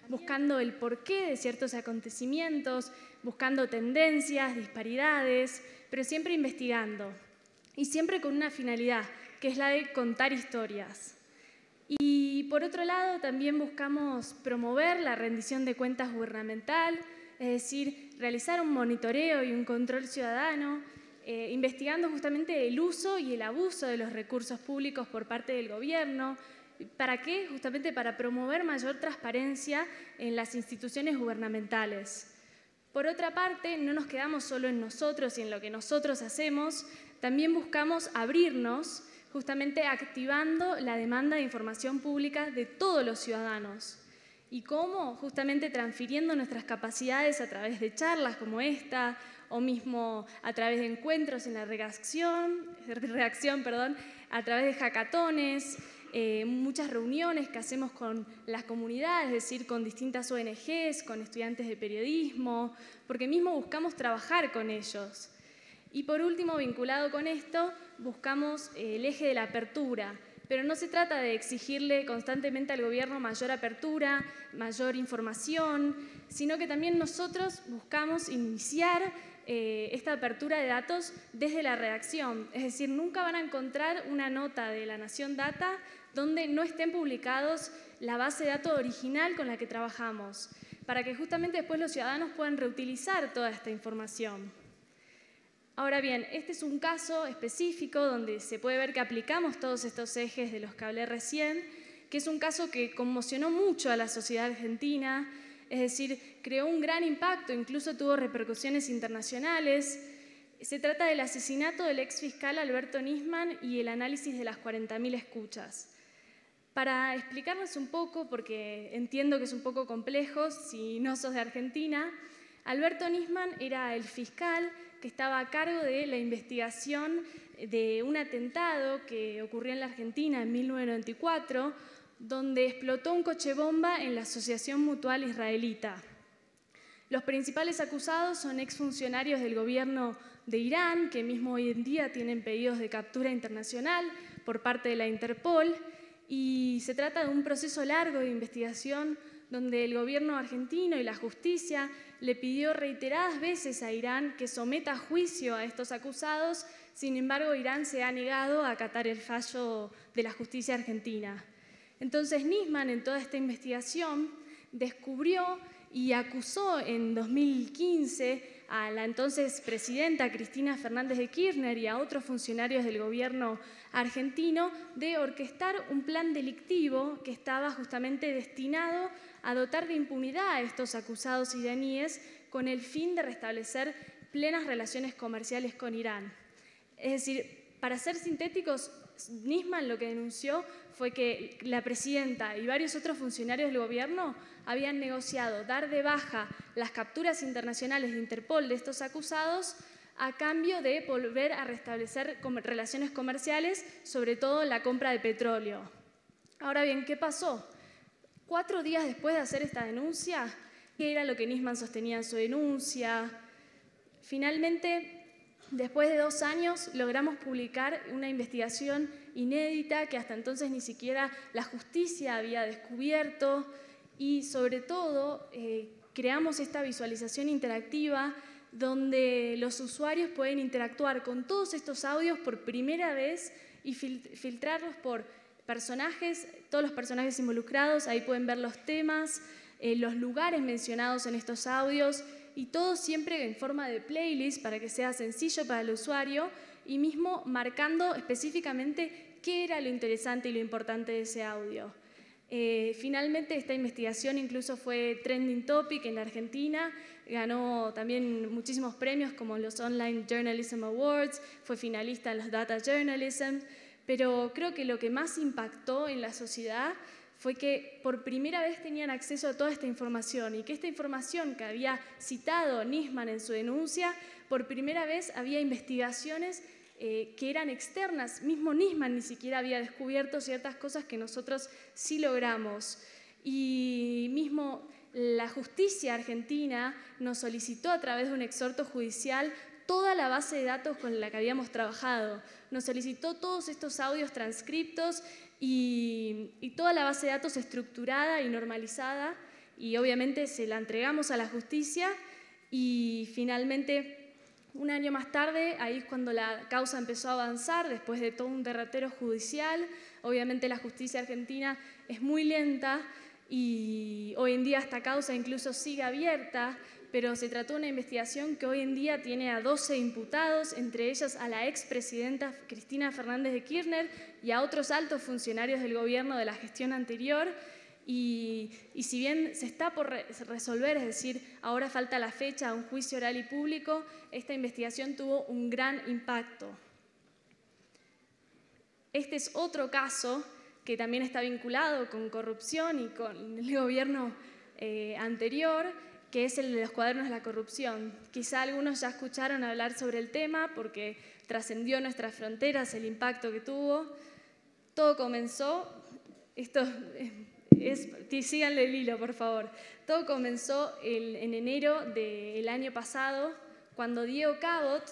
buscando el porqué de ciertos acontecimientos, buscando tendencias, disparidades, pero siempre investigando. Y siempre con una finalidad, que es la de contar historias. Y por otro lado, también buscamos promover la rendición de cuentas gubernamental, es decir, realizar un monitoreo y un control ciudadano, investigando justamente el uso y el abuso de los recursos públicos por parte del gobierno. ¿Para qué? Justamente para promover mayor transparencia en las instituciones gubernamentales. Por otra parte, no nos quedamos solo en nosotros y en lo que nosotros hacemos, también buscamos abrirnos, justamente activando la demanda de información pública de todos los ciudadanos. ¿Y cómo? Justamente transfiriendo nuestras capacidades a través de charlas como esta, o mismo a través de encuentros en la redacción, a través de hackatones, muchas reuniones que hacemos con las comunidades, es decir, con distintas ONGs, con estudiantes de periodismo, porque mismo buscamos trabajar con ellos. Y por último, vinculado con esto, buscamos el eje de la apertura, pero no se trata de exigirle constantemente al gobierno mayor apertura, mayor información, sino que también nosotros buscamos iniciar esta apertura de datos desde la redacción. Es decir, nunca van a encontrar una nota de La Nación Data donde no estén publicados la base de datos original con la que trabajamos, para que justamente después los ciudadanos puedan reutilizar toda esta información. Ahora bien, este es un caso específico donde se puede ver que aplicamos todos estos ejes de los que hablé recién, que es un caso que conmocionó mucho a la sociedad argentina, es decir, creó un gran impacto, incluso tuvo repercusiones internacionales. Se trata del asesinato del exfiscal Alberto Nisman y el análisis de las 40.000 escuchas. Para explicarles un poco, porque entiendo que es un poco complejo si no sos de Argentina, Alberto Nisman era el fiscal que estaba a cargo de la investigación de un atentado que ocurrió en la Argentina en 1994, donde explotó un coche bomba en la Asociación Mutual Israelita. Los principales acusados son exfuncionarios del gobierno de Irán, que mismo hoy en día tienen pedidos de captura internacional por parte de la Interpol, y se trata de un proceso largo de investigación donde el gobierno argentino y la justicia le pidió reiteradas veces a Irán que someta a juicio a estos acusados. Sin embargo, Irán se ha negado a acatar el fallo de la justicia argentina. Entonces, Nisman, en toda esta investigación, descubrió y acusó en 2015 a la entonces presidenta Cristina Fernández de Kirchner y a otros funcionarios del gobierno argentino de orquestar un plan delictivo que estaba justamente destinado a dotar de impunidad a estos acusados iraníes con el fin de restablecer plenas relaciones comerciales con Irán. Es decir, para ser sintéticos, Nisman lo que denunció fue que la presidenta y varios otros funcionarios del gobierno habían negociado dar de baja las capturas internacionales de Interpol de estos acusados a cambio de volver a restablecer relaciones comerciales, sobre todo la compra de petróleo. Ahora bien, ¿qué pasó? 4 días después de hacer esta denuncia, ¿qué era lo que Nisman sostenía en su denuncia? Finalmente, después de 2 años, logramos publicar una investigación inédita que hasta entonces ni siquiera la justicia había descubierto y, sobre todo, creamos esta visualización interactiva donde los usuarios pueden interactuar con todos estos audios por primera vez y filtrarlos por personajes, todos los personajes involucrados. Ahí pueden ver los temas, los lugares mencionados en estos audios y todo siempre en forma de playlist para que sea sencillo para el usuario y mismo marcando específicamente qué era lo interesante y lo importante de ese audio. Finalmente, esta investigación incluso fue trending topic en la Argentina, ganó también muchísimos premios como los Online Journalism Awards, fue finalista en los Data Journalism, pero creo que lo que más impactó en la sociedad fue que por primera vez tenían acceso a toda esta información y que esta información que había citado Nisman en su denuncia, por primera vez había investigaciones que eran externas. Mismo Nisman ni siquiera había descubierto ciertas cosas que nosotros sí logramos. Y mismo la justicia argentina nos solicitó a través de un exhorto judicial toda la base de datos con la que habíamos trabajado. Nos solicitó todos estos audios transcriptos y toda la base de datos estructurada y normalizada. y obviamente se la entregamos a la justicia y finalmente, un año más tarde, ahí es cuando la causa empezó a avanzar, después de todo un derrotero judicial. Obviamente la justicia argentina es muy lenta y hoy en día esta causa incluso sigue abierta, pero se trató de una investigación que hoy en día tiene a 12 imputados, entre ellas a la expresidenta Cristina Fernández de Kirchner y a otros altos funcionarios del gobierno de la gestión anterior. Y si bien se está por resolver, es decir, ahora falta la fecha a un juicio oral y público, esta investigación tuvo un gran impacto. Este es otro caso que también está vinculado con corrupción y con el gobierno anterior, que es el de los cuadernos de la corrupción. Quizá algunos ya escucharon hablar sobre el tema porque trascendió nuestras fronteras el impacto que tuvo. Todo comenzó, síganle el hilo, por favor. Todo comenzó en enero del año pasado, cuando Diego Cabot,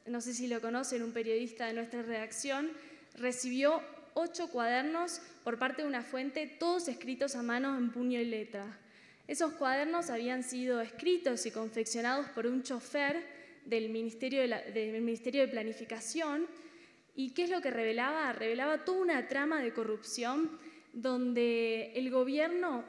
no sé si lo conocen, un periodista de nuestra redacción, recibió 8 cuadernos por parte de una fuente, todos escritos a mano en puño y letra. Esos cuadernos habían sido escritos y confeccionados por un chofer del Ministerio de Planificación. ¿Y qué es lo que revelaba? Revelaba toda una trama de corrupción donde el gobierno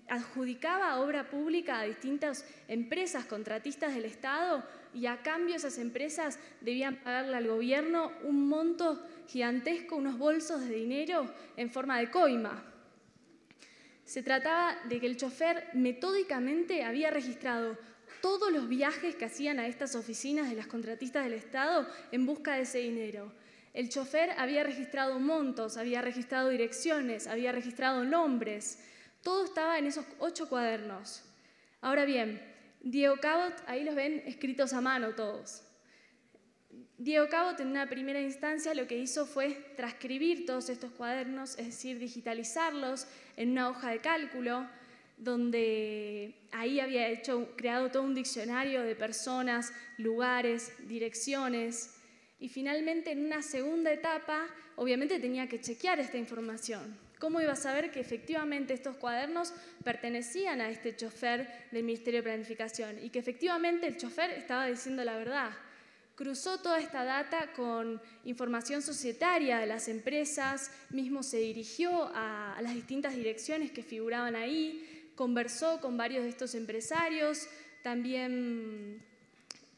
adjudicaba obra pública a distintas empresas contratistas del Estado y a cambio esas empresas debían pagarle al gobierno un monto gigantesco, unos bolsos de dinero en forma de coima. Se trataba de que el chofer metódicamente había registrado todos los viajes que hacían a estas oficinas de las contratistas del Estado en busca de ese dinero. El chofer había registrado montos, había registrado direcciones, había registrado nombres. Todo estaba en esos 8 cuadernos. Ahora bien, Diego Cabot, ahí los ven escritos a mano todos. Diego Cabot en una primera instancia lo que hizo fue transcribir todos estos cuadernos, es decir, digitalizarlos en una hoja de cálculo, donde ahí había creado todo un diccionario de personas, lugares, direcciones. Y finalmente, en una segunda etapa, obviamente tenía que chequear esta información. ¿Cómo iba a saber que efectivamente estos cuadernos pertenecían a este chofer del Ministerio de Planificación y que efectivamente el chofer estaba diciendo la verdad? Cruzó toda esta data con información societaria de las empresas, mismo se dirigió a las distintas direcciones que figuraban ahí, conversó con varios de estos empresarios, también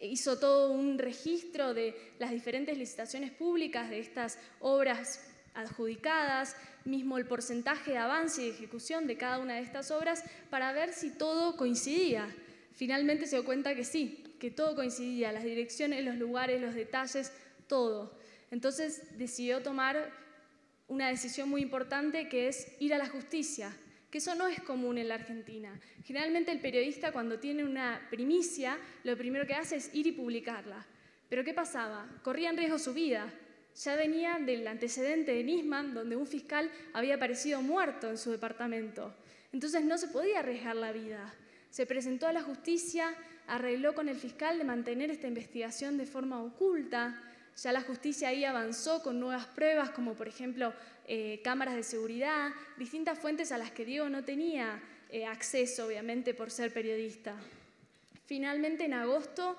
hizo todo un registro de las diferentes licitaciones públicas de estas obras adjudicadas, mismo el porcentaje de avance y ejecución de cada una de estas obras para ver si todo coincidía. Finalmente se dio cuenta que sí, que todo coincidía, las direcciones, los lugares, los detalles, todo. Entonces decidió tomar una decisión muy importante que es ir a la justicia, que eso no es común en la Argentina. Generalmente el periodista cuando tiene una primicia, lo primero que hace es ir y publicarla. Pero ¿qué pasaba? Corría en riesgo su vida. Ya venía del antecedente de Nisman, donde un fiscal había aparecido muerto en su departamento. Entonces no se podía arriesgar la vida. Se presentó a la justicia, arregló con el fiscal de mantener esta investigación de forma oculta. Ya la justicia ahí avanzó con nuevas pruebas, como por ejemplo cámaras de seguridad, distintas fuentes a las que Diego no tenía acceso, obviamente, por ser periodista. Finalmente, en agosto,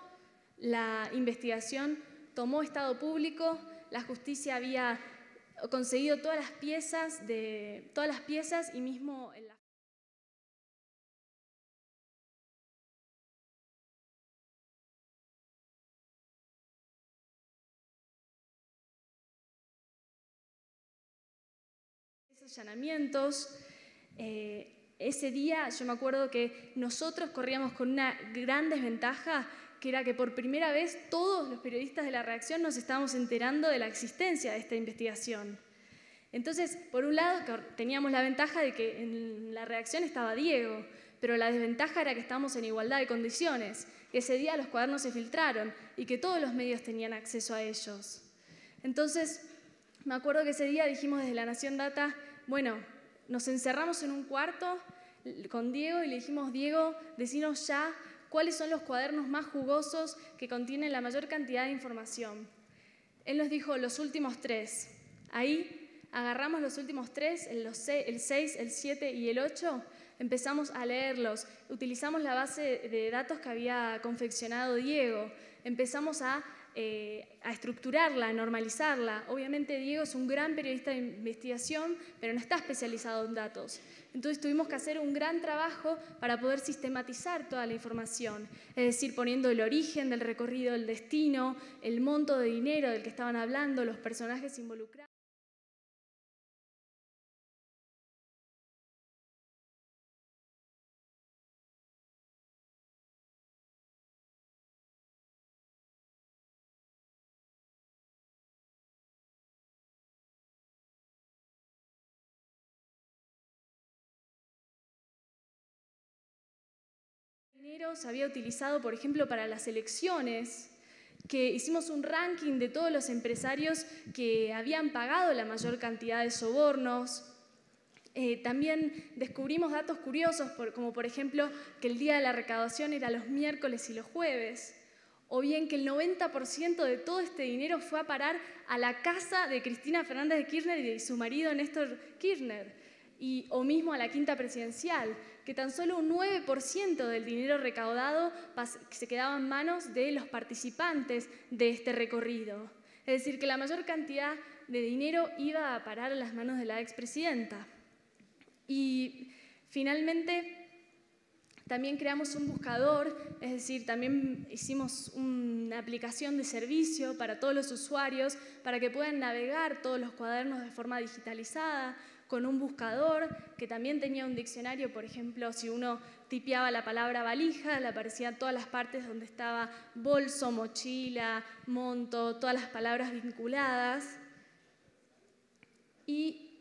la investigación tomó estado público, la justicia había conseguido todas las piezas y mismo en la allanamientos. Ese día yo me acuerdo que nosotros corríamos con una gran desventaja, que era que por primera vez todos los periodistas de la redacción nos estábamos enterando de la existencia de esta investigación. Entonces, por un lado, teníamos la ventaja de que en la redacción estaba Diego, pero la desventaja era que estábamos en igualdad de condiciones. Ese día los cuadernos se filtraron y que todos los medios tenían acceso a ellos. Entonces, me acuerdo que ese día dijimos desde La Nación Data, bueno, nos encerramos en un cuarto con Diego y le dijimos, Diego, decinos ya cuáles son los cuadernos más jugosos que contienen la mayor cantidad de información. Él nos dijo los últimos 3. Ahí agarramos los últimos 3, el 6, el 7 y el 8, empezamos a leerlos, utilizamos la base de datos que había confeccionado Diego, empezamos a estructurarla, a normalizarla. Obviamente Diego es un gran periodista de investigación, pero no está especializado en datos. Entonces tuvimos que hacer un gran trabajo para poder sistematizar toda la información, es decir, poniendo el origen del recorrido, el destino, el monto de dinero del que estaban hablando, los personajes involucrados. Dinero se había utilizado, por ejemplo, para las elecciones, que hicimos un ranking de todos los empresarios que habían pagado la mayor cantidad de sobornos. También descubrimos datos curiosos, como por ejemplo que el día de la recaudación era los miércoles y los jueves, o bien que el 90% de todo este dinero fue a parar a la casa de Cristina Fernández de Kirchner y de su marido Néstor Kirchner, o mismo a la Quinta Presidencial, que tan solo un 9% del dinero recaudado se quedaba en manos de los participantes de este recorrido. Es decir, que la mayor cantidad de dinero iba a parar a las manos de la expresidenta. Y finalmente también creamos un buscador, es decir, también hicimos una aplicación de servicio para todos los usuarios para que puedan navegar todos los cuadernos de forma digitalizada, con un buscador que también tenía un diccionario. Por ejemplo, si uno tipeaba la palabra valija, le aparecían todas las partes donde estaba bolso, mochila, monto, todas las palabras vinculadas. Y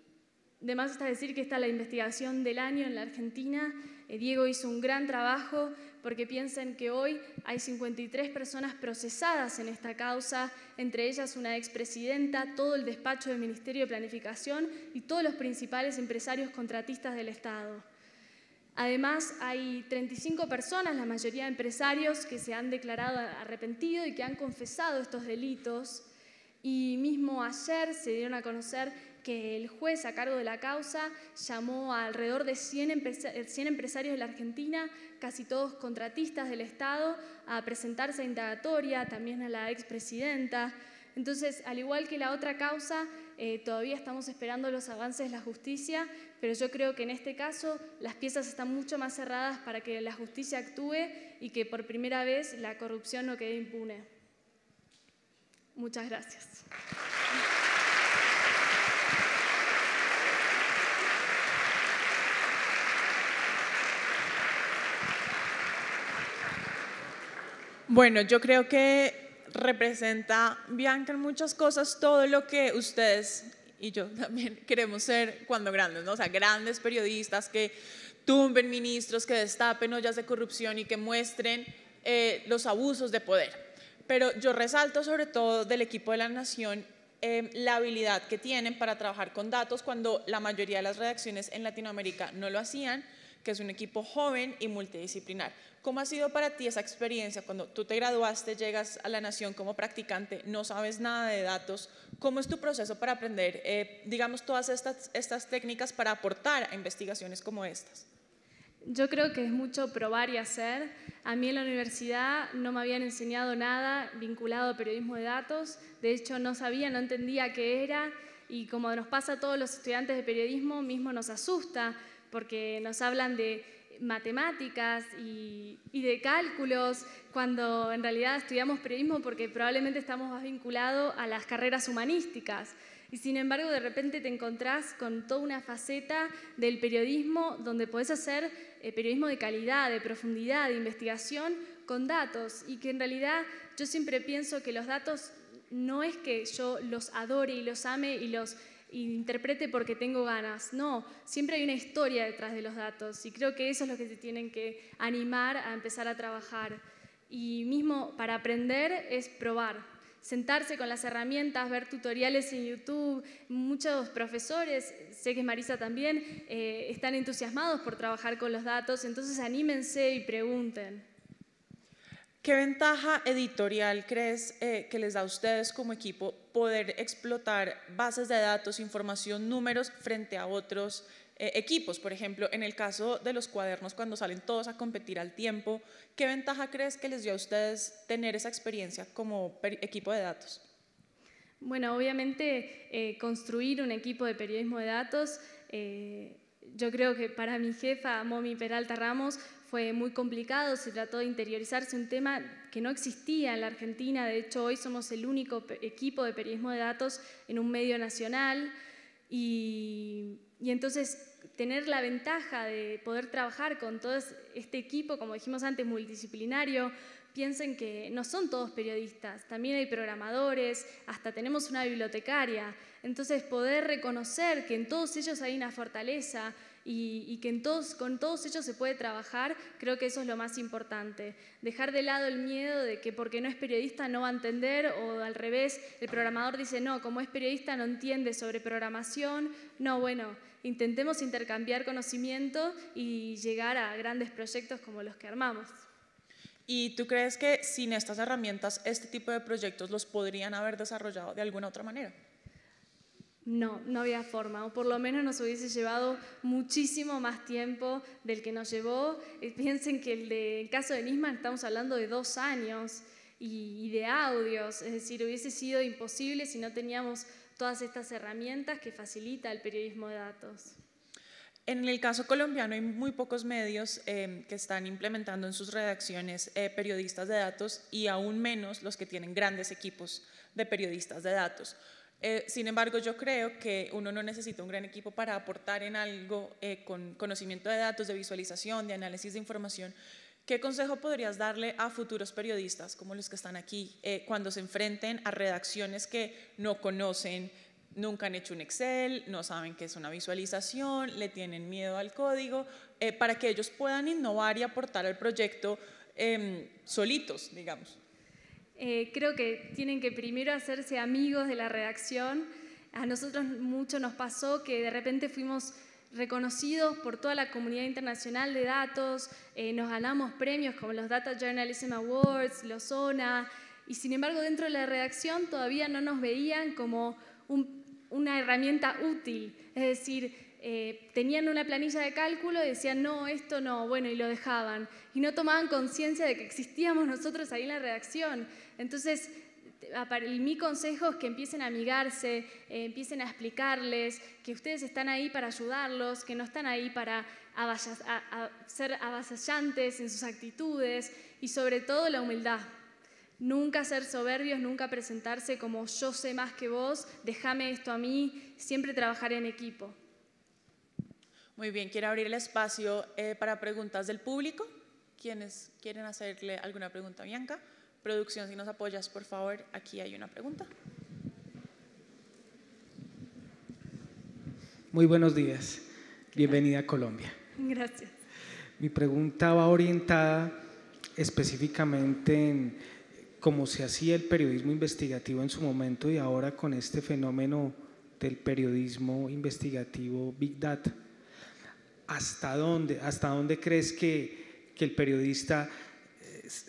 además está decir que esta es la investigación del año en la Argentina. Diego hizo un gran trabajo, porque piensen que hoy hay 53 personas procesadas en esta causa, entre ellas una expresidenta, todo el despacho del Ministerio de Planificación y todos los principales empresarios contratistas del Estado. Además, hay 35 personas, la mayoría empresarios, que se han declarado arrepentidos y que han confesado estos delitos. Y mismo ayer se dieron a conocer que el juez a cargo de la causa llamó a alrededor de 100 empresarios de la Argentina, casi todos contratistas del Estado, a presentarse a indagatoria, también a la expresidenta. Entonces, al igual que la otra causa, todavía estamos esperando los avances de la justicia, pero yo creo que en este caso las piezas están mucho más cerradas para que la justicia actúe y que por primera vez la corrupción no quede impune. Muchas gracias. Bueno, yo creo que representa, Bianca, en muchas cosas todo lo que ustedes y yo también queremos ser cuando grandes, ¿no? O sea, grandes periodistas que tumben ministros, que destapen ollas de corrupción y que muestren los abusos de poder. Pero yo resalto sobre todo del equipo de La Nación la habilidad que tienen para trabajar con datos cuando la mayoría de las redacciones en Latinoamérica no lo hacían, que es un equipo joven y multidisciplinar. ¿Cómo ha sido para ti esa experiencia cuando tú te graduaste, llegas a La Nación como practicante, no sabes nada de datos? ¿Cómo es tu proceso para aprender, digamos, todas estas técnicas para aportar a investigaciones como estas? Yo creo que es mucho probar y hacer. A mí en la universidad no me habían enseñado nada vinculado a periodismo de datos. De hecho, no sabía, no entendía qué era. Y como nos pasa a todos los estudiantes de periodismo, mismo nos asusta, porque nos hablan de matemáticas y de cálculos, cuando en realidad estudiamos periodismo porque probablemente estamos más vinculados a las carreras humanísticas. Y sin embargo, de repente te encontrás con toda una faceta del periodismo donde podés hacer periodismo de calidad, de profundidad, de investigación con datos. Y que en realidad yo siempre pienso que los datos no es que yo los adore y los ame y los interprete porque tengo ganas. No, siempre hay una historia detrás de los datos y creo que eso es lo que te tienen que animar a empezar a trabajar. Y mismo para aprender es probar, sentarse con las herramientas, ver tutoriales en YouTube. Muchos profesores, sé que Marisa también, están entusiasmados por trabajar con los datos, entonces anímense y pregunten. ¿Qué ventaja editorial crees que les da a ustedes como equipo poder explotar bases de datos, información, números frente a otros equipos? Por ejemplo, en el caso de los cuadernos, cuando salen todos a competir al tiempo, ¿qué ventaja crees que les dio a ustedes tener esa experiencia como equipo de datos? Bueno, obviamente construir un equipo de periodismo de datos, yo creo que para mi jefa, Momi Peralta Ramos, fue muy complicado. Se trató de interiorizarse un tema que no existía en la Argentina. De hecho, hoy somos el único equipo de periodismo de datos en un medio nacional. Y entonces tener la ventaja de poder trabajar con todo este equipo, como dijimos antes, multidisciplinario. Piensen que no son todos periodistas, también hay programadores, hasta tenemos una bibliotecaria. Entonces poder reconocer que en todos ellos hay una fortaleza y que con todos ellos se puede trabajar, creo que eso es lo más importante. Dejar de lado el miedo de que porque no es periodista no va a entender, o al revés, el programador dice no, como es periodista no entiende sobre programación. No, bueno, intentemos intercambiar conocimiento y llegar a grandes proyectos como los que armamos. ¿Y tú crees que sin estas herramientas este tipo de proyectos los podrían haber desarrollado de alguna otra manera? No, no había forma, o por lo menos nos hubiese llevado muchísimo más tiempo del que nos llevó. Piensen que el caso de Nisman estamos hablando de 2 años y de audios, es decir, hubiese sido imposible si no teníamos todas estas herramientas que facilita el periodismo de datos. En el caso colombiano hay muy pocos medios que están implementando en sus redacciones periodistas de datos, y aún menos los que tienen grandes equipos de periodistas de datos. Sin embargo, yo creo que uno no necesita un gran equipo para aportar en algo con conocimiento de datos, de visualización, de análisis de información. ¿Qué consejo podrías darle a futuros periodistas como los que están aquí cuando se enfrenten a redacciones que no conocen, nunca han hecho un Excel, no saben qué es una visualización, le tienen miedo al código, para que ellos puedan innovar y aportar al proyecto solitos, digamos? Creo que tienen que primero hacerse amigos de la redacción. A nosotros mucho nos pasó que de repente fuimos reconocidos por toda la comunidad internacional de datos, nos ganamos premios como los Data Journalism Awards, los ONA, y sin embargo dentro de la redacción todavía no nos veían como una herramienta útil. Es decir, tenían una planilla de cálculo y decían no, esto no, bueno, y lo dejaban. Y no tomaban conciencia de que existíamos nosotros ahí en la redacción. Entonces, mi consejo es que empiecen a amigarse, empiecen a explicarles que ustedes están ahí para ayudarlos, que no están ahí para ser avasallantes en sus actitudes, y sobre todo la humildad. Nunca ser soberbios, nunca presentarse como yo sé más que vos, déjame esto a mí, siempre trabajar en equipo. Muy bien, quiero abrir el espacio para preguntas del público. ¿Quiénes quieren hacerle alguna pregunta a Bianca? Producción, si nos apoyas, por favor, aquí hay una pregunta. Muy buenos días, bienvenida a Colombia. Gracias. Mi pregunta va orientada específicamente en cómo se hacía el periodismo investigativo en su momento y ahora con este fenómeno del periodismo investigativo Big Data. ¿Hasta dónde crees que el periodista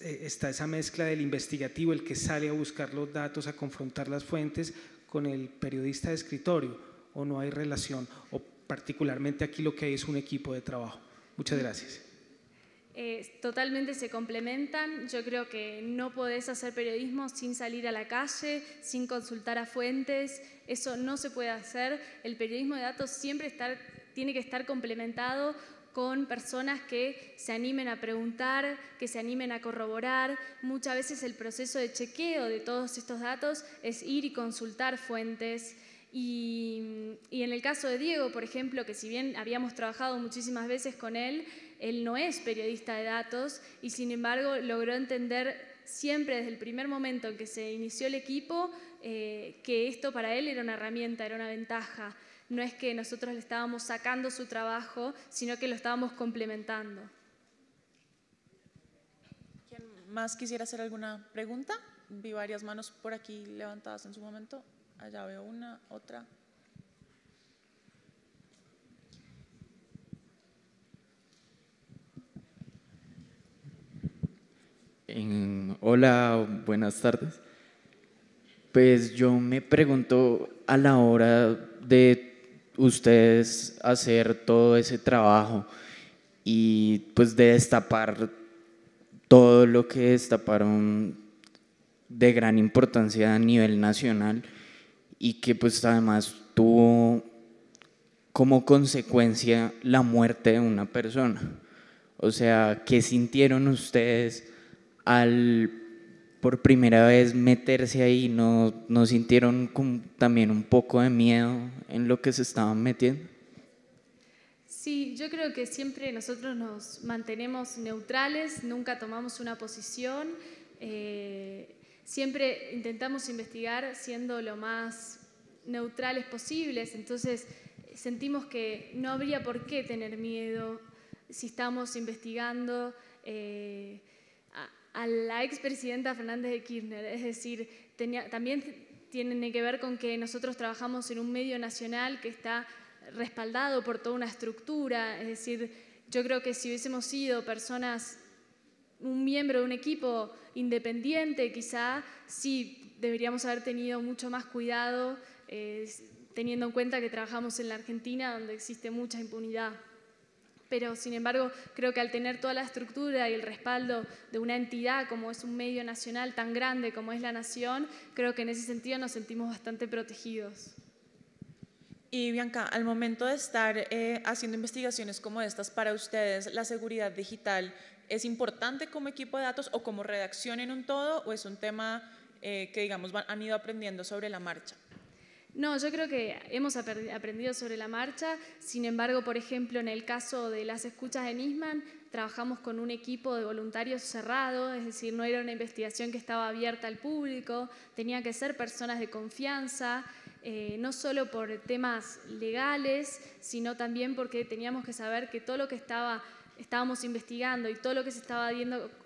está esa mezcla del investigativo, el que sale a buscar los datos, a confrontar las fuentes, con el periodista de escritorio, o no hay relación, o particularmente aquí lo que hay es un equipo de trabajo? Muchas gracias. Totalmente se complementan. Yo creo que no podés hacer periodismo sin salir a la calle, sin consultar a fuentes. Eso no se puede hacer. El periodismo de datos siempre tiene que estar complementado con personas que se animen a preguntar, que se animen a corroborar. Muchas veces el proceso de chequeo de todos estos datos es ir y consultar fuentes. Y en el caso de Diego, por ejemplo, que si bien habíamos trabajado muchísimas veces con él no es periodista de datos, y sin embargo logró entender siempre desde el primer momento en que se inició el equipo que esto para él era una herramienta, era una ventaja. No es que nosotros le estábamos sacando su trabajo, sino que lo estábamos complementando. ¿Quién más quisiera hacer alguna pregunta? Vi varias manos por aquí levantadas en su momento. Allá veo una, otra. Hola, buenas tardes. Pues yo me pregunto, a la hora de ustedes hacer todo ese trabajo y pues de destapar todo lo que destaparon de gran importancia a nivel nacional y que pues además tuvo como consecuencia la muerte de una persona. O sea, ¿qué sintieron ustedes al por primera vez meterse ahí? ¿No sintieron también un poco de miedo en lo que se estaban metiendo? Sí, yo creo que siempre nosotros nos mantenemos neutrales, nunca tomamos una posición, siempre intentamos investigar siendo lo más neutrales posibles, entonces sentimos que no habría por qué tener miedo si estamos investigando a la expresidenta Fernández de Kirchner, es decir, también tiene que ver con que nosotros trabajamos en un medio nacional que está respaldado por toda una estructura, es decir, yo creo que si hubiésemos sido personas, un miembro de un equipo independiente, quizá sí deberíamos haber tenido mucho más cuidado, teniendo en cuenta que trabajamos en la Argentina, donde existe mucha impunidad. Pero, sin embargo, creo que al tener toda la estructura y el respaldo de una entidad como es un medio nacional tan grande como es La Nación, creo que en ese sentido nos sentimos bastante protegidos. Y Bianca, al momento de estar haciendo investigaciones como estas para ustedes, ¿la seguridad digital es importante como equipo de datos o como redacción en un todo, o es un tema que, digamos, han ido aprendiendo sobre la marcha? No, yo creo que hemos aprendido sobre la marcha. Sin embargo, por ejemplo, en el caso de las escuchas de Nisman, trabajamos con un equipo de voluntarios cerrado, es decir, no era una investigación que estaba abierta al público, tenía que ser personas de confianza, no solo por temas legales, sino también porque teníamos que saber que todo lo que estábamos investigando y todo lo que se estaba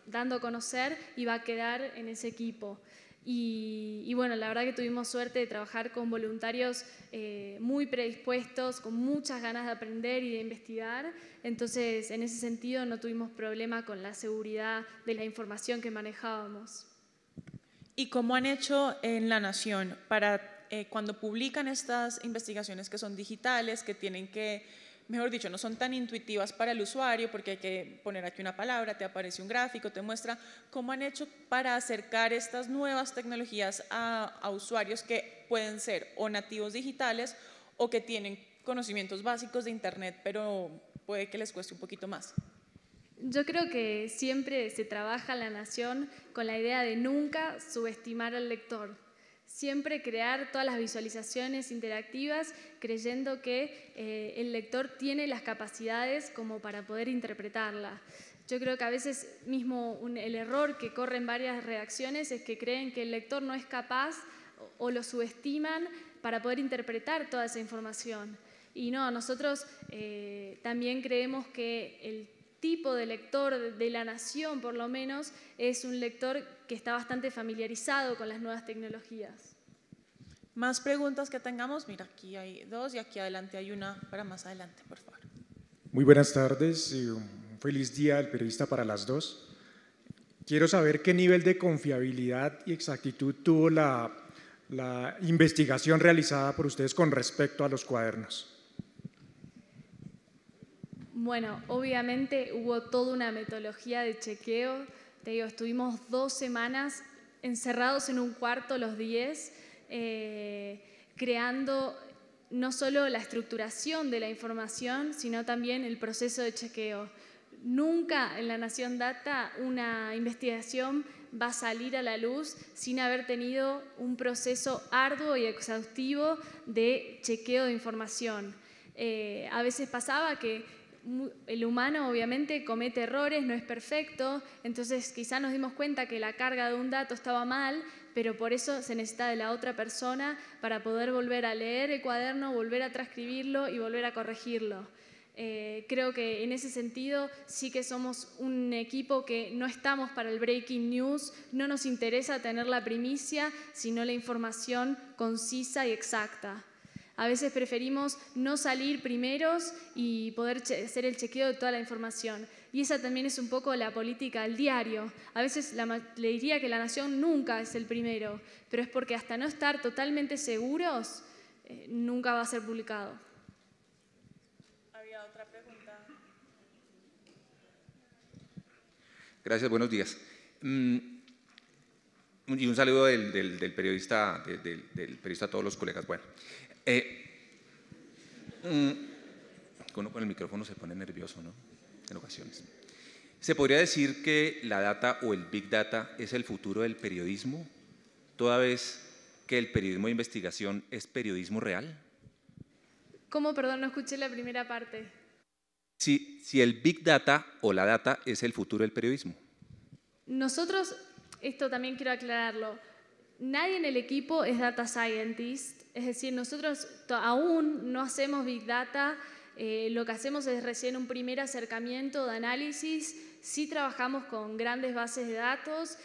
dando a conocer iba a quedar en ese equipo. Y bueno, la verdad que tuvimos suerte de trabajar con voluntarios muy predispuestos, con muchas ganas de aprender y de investigar. Entonces, en ese sentido, no tuvimos problema con la seguridad de la información que manejábamos. ¿Y cómo han hecho en La Nación para cuando publican estas investigaciones que son digitales, que tienen que, mejor dicho, no son tan intuitivas para el usuario porque hay que poner aquí una palabra, te aparece un gráfico, te muestra? ¿Cómo han hecho para acercar estas nuevas tecnologías a usuarios que pueden ser o nativos digitales o que tienen conocimientos básicos de Internet, pero puede que les cueste un poquito más? Yo creo que siempre se trabaja en La Nación con la idea de nunca subestimar al lector. Siempre crear todas las visualizaciones interactivas creyendo que el lector tiene las capacidades como para poder interpretarla. Yo creo que a veces mismo el error que corre en varias redacciones es que creen que el lector no es capaz o lo subestiman para poder interpretar toda esa información. Y no, nosotros también creemos que el tipo de lector de La Nación, por lo menos, es un lector que está bastante familiarizado con las nuevas tecnologías. Más preguntas que tengamos. Mira, aquí hay dos y aquí adelante hay una para más adelante, por favor. Muy buenas tardes, un feliz día del periodista para las dos. Quiero saber qué nivel de confiabilidad y exactitud tuvo la investigación realizada por ustedes con respecto a los cuadernos. Bueno, obviamente hubo toda una metodología de chequeo. Te digo, estuvimos 2 semanas encerrados en un cuarto los 10, creando no solo la estructuración de la información, sino también el proceso de chequeo. Nunca en La Nación Data una investigación va a salir a la luz sin haber tenido un proceso arduo y exhaustivo de chequeo de información. A veces pasaba que el humano obviamente comete errores, no es perfecto, entonces quizá nos dimos cuenta que la carga de un dato estaba mal, pero por eso se necesita de la otra persona para poder volver a leer el cuaderno, volver a transcribirlo y volver a corregirlo. Creo que en ese sentido sí que somos un equipo que no estamos para el breaking news, no nos interesa tener la primicia, sino la información concisa y exacta. A veces preferimos no salir primeros y poder hacer el chequeo de toda la información. Y esa también es un poco la política del diario. A veces le diría que La Nación nunca es el primero, pero es porque hasta no estar totalmente seguros, nunca va a ser publicado. ¿Había otra pregunta? Gracias, buenos días. Y un saludo del periodista, del periodista a todos los colegas. Bueno, uno con el micrófono se pone nervioso, ¿no? En ocasiones. ¿Se podría decir que la data o el Big Data es el futuro del periodismo, toda vez que el periodismo de investigación es periodismo real? ¿Cómo? Perdón, no escuché la primera parte. Si el Big Data o la data es el futuro del periodismo. Nosotros, esto también quiero aclararlo, nadie en el equipo es data scientist, es decir, nosotros aún no hacemos Big Data, lo que hacemos es recién un primer acercamiento de análisis, sí trabajamos con grandes bases de datos,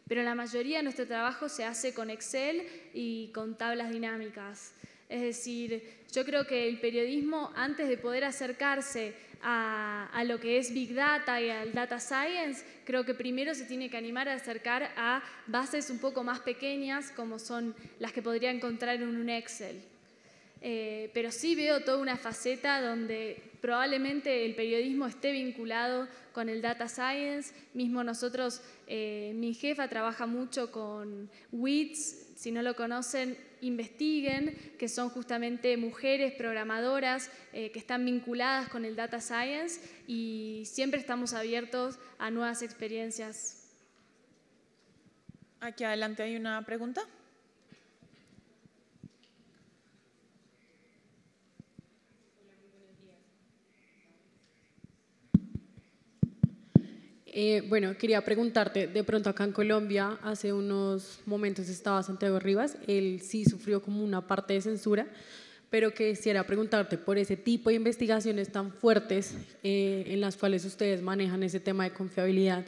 pero la mayoría de nuestro trabajo se hace con Excel y con tablas dinámicas. Es decir, yo creo que el periodismo, antes de poder acercarse a lo que es Big Data y al Data Science, creo que primero se tiene que animar a acercar a bases un poco más pequeñas, como son las que podría encontrar en un Excel. Pero sí veo toda una faceta donde probablemente el periodismo esté vinculado con el Data Science. Mismo nosotros, mi jefa trabaja mucho con WITS, si no lo conocen, investiguen, que son justamente mujeres programadoras que están vinculadas con el Data Science y siempre estamos abiertos a nuevas experiencias. Aquí adelante hay una pregunta. Bueno, quería preguntarte, de pronto acá en Colombia, hace unos momentos estaba Santiago Rivas, él sí sufrió como una parte de censura, pero quisiera preguntarte por ese tipo de investigaciones tan fuertes en las cuales ustedes manejan ese tema de confiabilidad.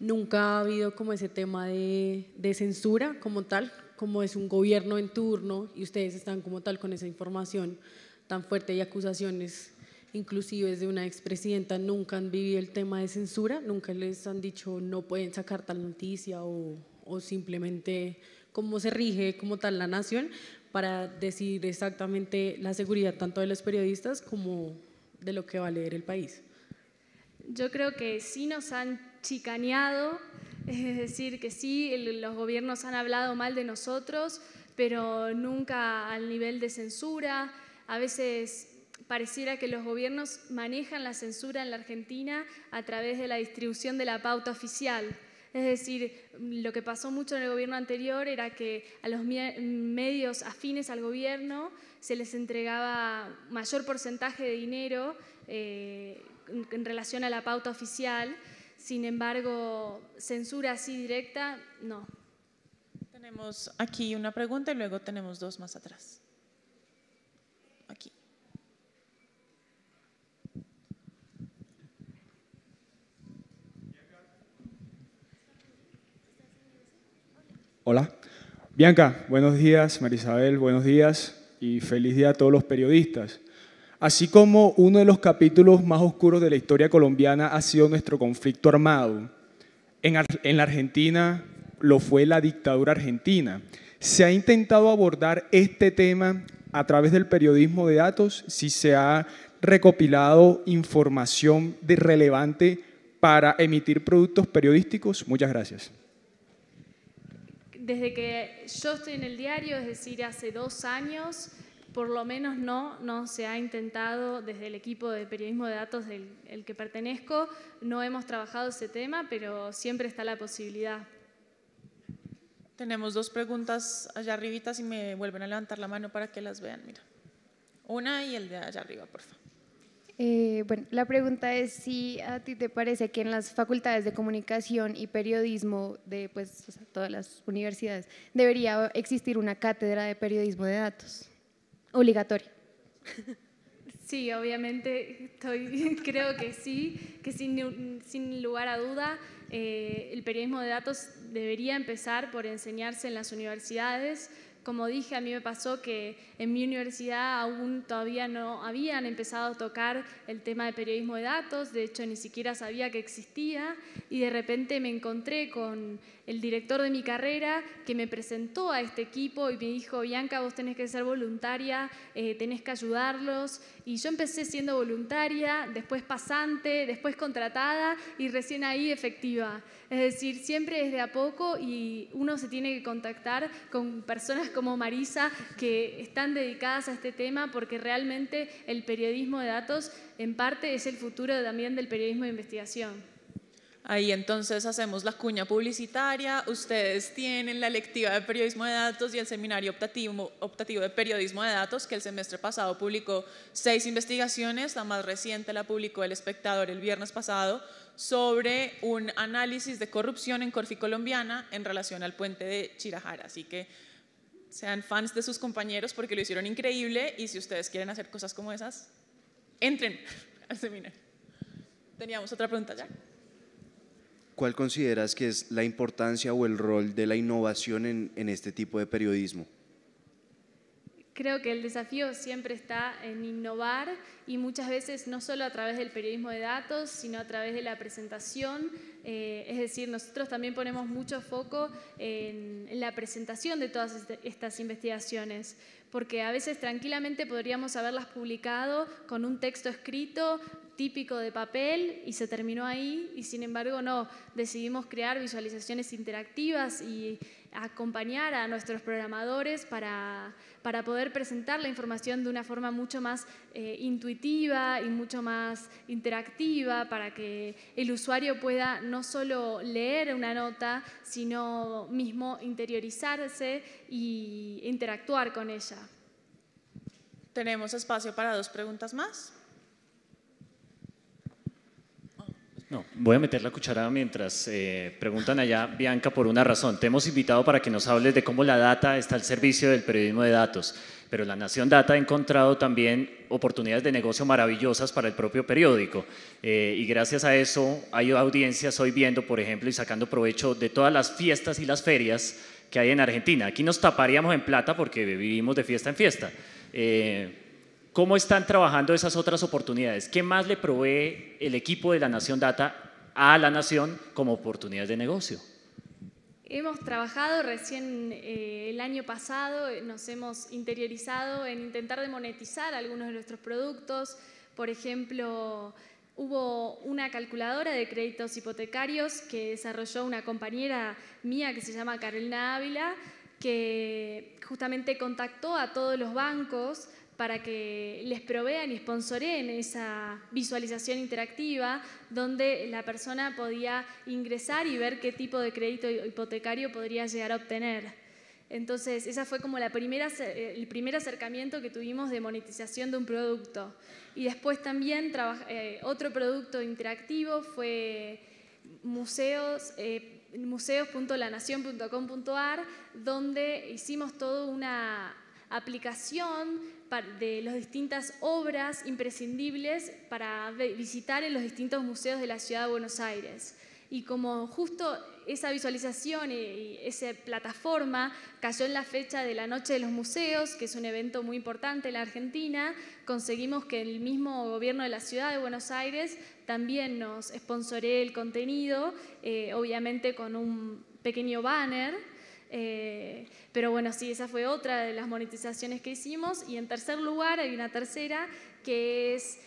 ¿Nunca ha habido como ese tema de censura como tal, como es un gobierno en turno y ustedes están como tal con esa información tan fuerte y acusaciones inclusive de una expresidenta? ¿Nunca han vivido el tema de censura? ¿Nunca les han dicho no pueden sacar tal noticia o simplemente cómo se rige como tal la nación para decir exactamente la seguridad tanto de los periodistas como de lo que va a leer el país? Yo creo que sí nos han chicaneado, es decir, que sí, los gobiernos han hablado mal de nosotros, pero nunca al nivel de censura. A veces pareciera que los gobiernos manejan la censura en la Argentina a través de la distribución de la pauta oficial. Es decir, lo que pasó mucho en el gobierno anterior era que a los medios afines al gobierno se les entregaba mayor porcentaje de dinero en relación a la pauta oficial. Sin embargo, censura así directa, no. Tenemos aquí una pregunta y luego tenemos dos más atrás. Aquí. Hola. Bianca, buenos días. Marisabel, buenos días y feliz día a todos los periodistas. Así como uno de los capítulos más oscuros de la historia colombiana ha sido nuestro conflicto armado, en la Argentina lo fue la dictadura argentina. ¿Se ha intentado abordar este tema a través del periodismo de datos? ¿Si se ha recopilado información relevante para emitir productos periodísticos? Muchas gracias. Desde que yo estoy en el diario, es decir, hace 2 años, por lo menos no se ha intentado desde el equipo de periodismo de datos del que pertenezco, no hemos trabajado ese tema, pero siempre está la posibilidad. Tenemos 2 preguntas allá arribita, si me vuelven a levantar la mano para que las vean, mira. Una y el de allá arriba, por favor. Bueno, la pregunta es si a ti te parece que en las facultades de comunicación y periodismo de todas las universidades debería existir una cátedra de periodismo de datos obligatoria. Sí, obviamente creo que sí, que sin lugar a duda el periodismo de datos debería empezar por enseñarse en las universidades Como dije, a mí me pasó que en mi universidad aún todavía no habían empezado a tocar el tema de periodismo de datos, de hecho ni siquiera sabía que existía, y de repente me encontré con el director de mi carrera que me presentó a este equipo y me dijo: Bianca, vos tenés que ser voluntaria, tenés que ayudarlos. Y yo empecé siendo voluntaria, después pasante, después contratada y recién ahí efectiva. Es decir, siempre es de a poco y uno se tiene que contactar con personas como Marisa que están dedicadas a este tema, porque realmente el periodismo de datos en parte es el futuro también del periodismo de investigación. Ahí entonces hacemos la cuña publicitaria, ustedes tienen la electiva de periodismo de datos y el seminario optativo de periodismo de datos, que el semestre pasado publicó 6 investigaciones, la más reciente la publicó El Espectador el viernes pasado, sobre un análisis de corrupción en Corfi Colombiana en relación al puente de Chirajara. Así que sean fans de sus compañeros porque lo hicieron increíble, y si ustedes quieren hacer cosas como esas, entren al seminario. ¿Teníamos otra pregunta ya? ¿Cuál consideras que es la importancia o el rol de la innovación en este tipo de periodismo? Creo que el desafío siempre está en innovar, y muchas veces no solo a través del periodismo de datos, sino a través de la presentación. Es decir, nosotros también ponemos mucho foco en la presentación de todas estas investigaciones, porque a veces tranquilamente podríamos haberlas publicado con un texto escrito típico de papel y se terminó ahí, y sin embargo no, decidimos crear visualizaciones interactivas y acompañar a nuestros programadores para poder presentar la información de una forma mucho más intuitiva y mucho más interactiva, para que el usuario pueda no solo leer una nota, sino mismo interiorizarse e interactuar con ella. Tenemos espacio para 2 preguntas más. No, voy a meter la cuchara mientras preguntan allá. Bianca, por una razón, te hemos invitado para que nos hables de cómo la data está al servicio del periodismo de datos, pero la Nación Data ha encontrado también oportunidades de negocio maravillosas para el propio periódico, y gracias a eso hay audiencias hoy viendo, por ejemplo, y sacando provecho de todas las fiestas y las ferias que hay en Argentina. Aquí nos taparíamos en plata porque vivimos de fiesta en fiesta. ¿Cómo están trabajando esas otras oportunidades? ¿Qué más le provee el equipo de la Nación Data a la Nación como oportunidades de negocio? Hemos trabajado recién el año pasado, nos hemos interiorizado en intentar de monetizar algunos de nuestros productos. Por ejemplo, hubo una calculadora de créditos hipotecarios que desarrolló una compañera mía que se llama Carolina Ávila, que justamente contactó a todos los bancos para que les provean y sponsoreen esa visualización interactiva donde la persona podía ingresar y ver qué tipo de crédito hipotecario podría llegar a obtener. Entonces, esa fue como el primer acercamiento que tuvimos de monetización de un producto. Y después también otro producto interactivo fue museos.lanacion.com.ar, donde hicimos toda una aplicación de las distintas obras imprescindibles para visitar en los distintos museos de la ciudad de Buenos Aires. Y como justo esa visualización y esa plataforma cayó en la fecha de la Noche de los Museos, que es un evento muy importante en la Argentina, conseguimos que el mismo gobierno de la ciudad de Buenos Aires también nos sponsoree el contenido, obviamente con un pequeño banner. Pero bueno, sí, esa fue otra de las monetizaciones que hicimos. Y en tercer lugar hay una tercera que es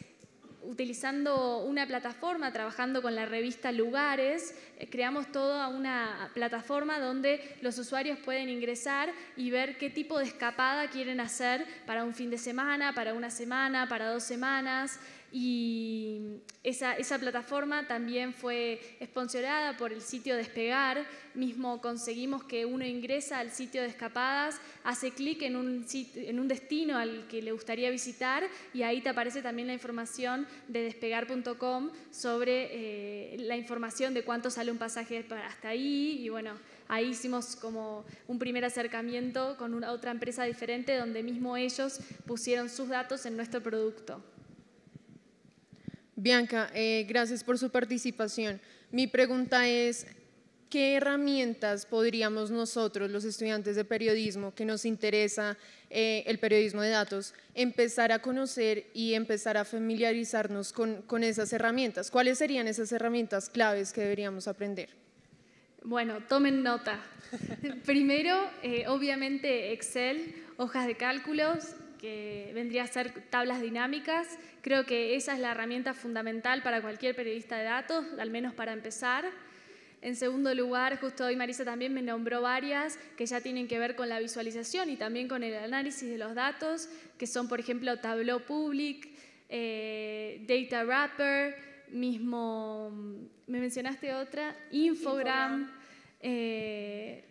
utilizando una plataforma, trabajando con la revista Lugares, creamos toda una plataforma donde los usuarios pueden ingresar y ver qué tipo de escapada quieren hacer para un fin de semana, para una semana, para 2 semanas. Y esa plataforma también fue sponsorada por el sitio Despegar. Mismo conseguimos que uno ingresa al sitio de escapadas, hace clic en un destino al que le gustaría visitar y ahí te aparece también la información de despegar.com sobre la información de cuánto sale un pasaje hasta ahí. Y bueno, ahí hicimos como un primer acercamiento con otra empresa diferente donde mismo ellos pusieron sus datos en nuestro producto. Bianca, gracias por su participación. Mi pregunta es, ¿qué herramientas podríamos nosotros, los estudiantes de periodismo, que nos interesa el periodismo de datos, empezar a conocer y empezar a familiarizarnos con esas herramientas? ¿Cuáles serían esas herramientas claves que deberíamos aprender? Bueno, tomen nota. Primero, obviamente Excel, hojas de cálculos, que vendría a ser tablas dinámicas. Creo que esa es la herramienta fundamental para cualquier periodista de datos, al menos para empezar. En segundo lugar, justo hoy Marisa también me nombró varias que ya tienen que ver con la visualización y también con el análisis de los datos, que son, por ejemplo, Tableau Public, Data Wrapper, mismo, me mencionaste otra, Infogram.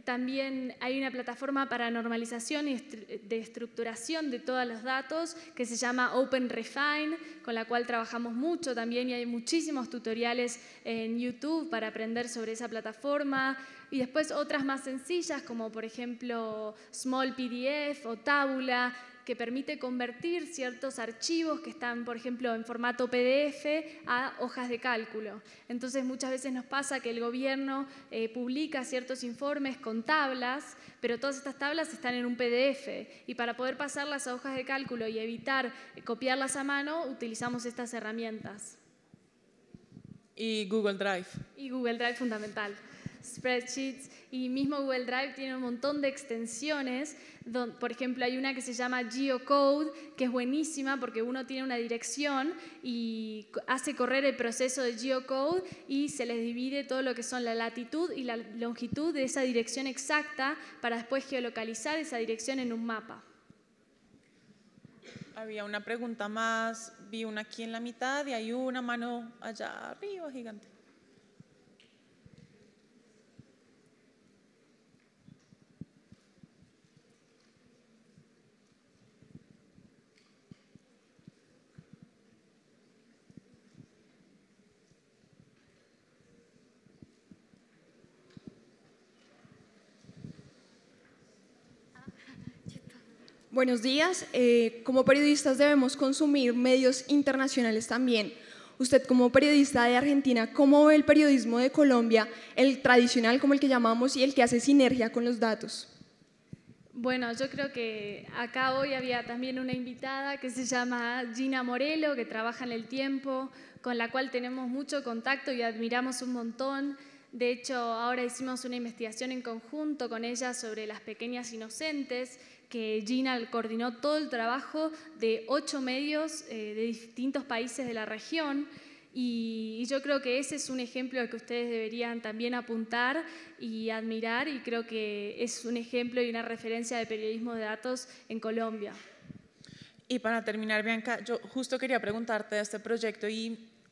También hay una plataforma para normalización y de estructuración de todos los datos que se llama OpenRefine, con la cual trabajamos mucho también y hay muchísimos tutoriales en YouTube para aprender sobre esa plataforma. Y después otras más sencillas como por ejemplo Small PDF o Tabula, que permite convertir ciertos archivos que están, por ejemplo, en formato PDF a hojas de cálculo. Entonces, muchas veces nos pasa que el gobierno publica ciertos informes con tablas, pero todas estas tablas están en un PDF y para poder pasarlas a hojas de cálculo y evitar copiarlas a mano, utilizamos estas herramientas. Y Google Drive. Y Google Drive fundamental. Spreadsheets y mismo Google Drive tiene un montón de extensiones, por ejemplo hay una que se llama Geocode que es buenísima porque uno tiene una dirección y hace correr el proceso de Geocode y se les divide todo lo que son la latitud y la longitud de esa dirección exacta para después geolocalizar esa dirección en un mapa. Había una pregunta más, vi una aquí en la mitad y hay una mano allá arriba gigante. Buenos días. Como periodistas debemos consumir medios internacionales también. Usted como periodista de Argentina, ¿cómo ve el periodismo de Colombia, el tradicional como el que llamamos y el que hace sinergia con los datos? Bueno, yo creo que acá hoy había también una invitada que se llama Gina Morelo, que trabaja en El Tiempo, con la cual tenemos mucho contacto y admiramos un montón. De hecho, ahora hicimos una investigación en conjunto con ella sobre las pequeñas inocentes, que Gina coordinó todo el trabajo de 8 medios de distintos países de la región y yo creo que ese es un ejemplo al que ustedes deberían también apuntar y admirar y creo que es un ejemplo y una referencia de periodismo de datos en Colombia. Y para terminar, Bianca, yo justo quería preguntarte de este proyecto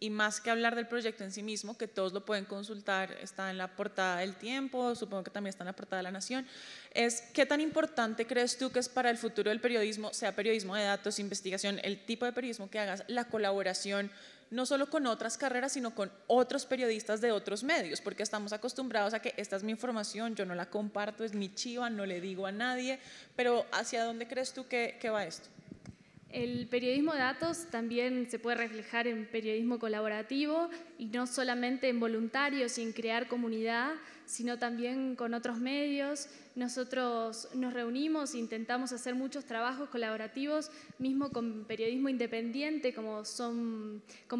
y más que hablar del proyecto en sí mismo, que todos lo pueden consultar, está en la portada del Tiempo, supongo que también está en la portada de La Nación, es ¿qué tan importante crees tú que es para el futuro del periodismo, sea periodismo de datos, investigación, el tipo de periodismo que hagas, la colaboración no solo con otras carreras, sino con otros periodistas de otros medios? Porque estamos acostumbrados a que esta es mi información, yo no la comparto, es mi chiva, no le digo a nadie, pero ¿hacia dónde crees tú que va esto? El periodismo de datos también se puede reflejar en periodismo colaborativo y no solamente en voluntarios y en crear comunidad, sino también con otros medios. Nosotros nos reunimos e intentamos hacer muchos trabajos colaborativos, mismo con periodismo independiente, como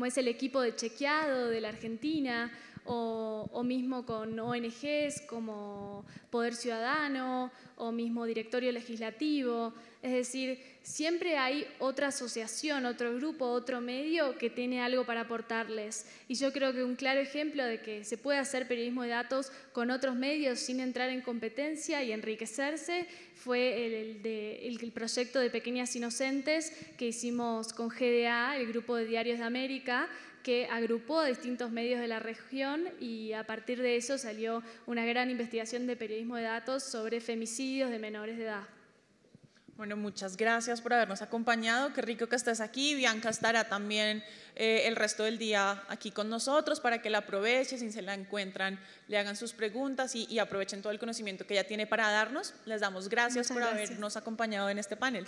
es el equipo de Chequeado de la Argentina, o mismo con ONGs como Poder Ciudadano o mismo Directorio Legislativo. Es decir, siempre hay otra asociación, otro grupo, otro medio que tiene algo para aportarles. Y yo creo que un claro ejemplo de que se puede hacer periodismo de datos con otros medios sin entrar en competencia y enriquecerse fue el proyecto de Pequeñas Inocentes que hicimos con GDA, el Grupo de Diarios de América, que agrupó a distintos medios de la región y a partir de eso salió una gran investigación de periodismo de datos sobre femicidios de menores de edad. Bueno, muchas gracias por habernos acompañado, qué rico que estés aquí. Bianca estará también el resto del día aquí con nosotros para que la aprovechen, si se la encuentran, le hagan sus preguntas y aprovechen todo el conocimiento que ella tiene para darnos. Les damos gracias por habernos acompañado en este panel.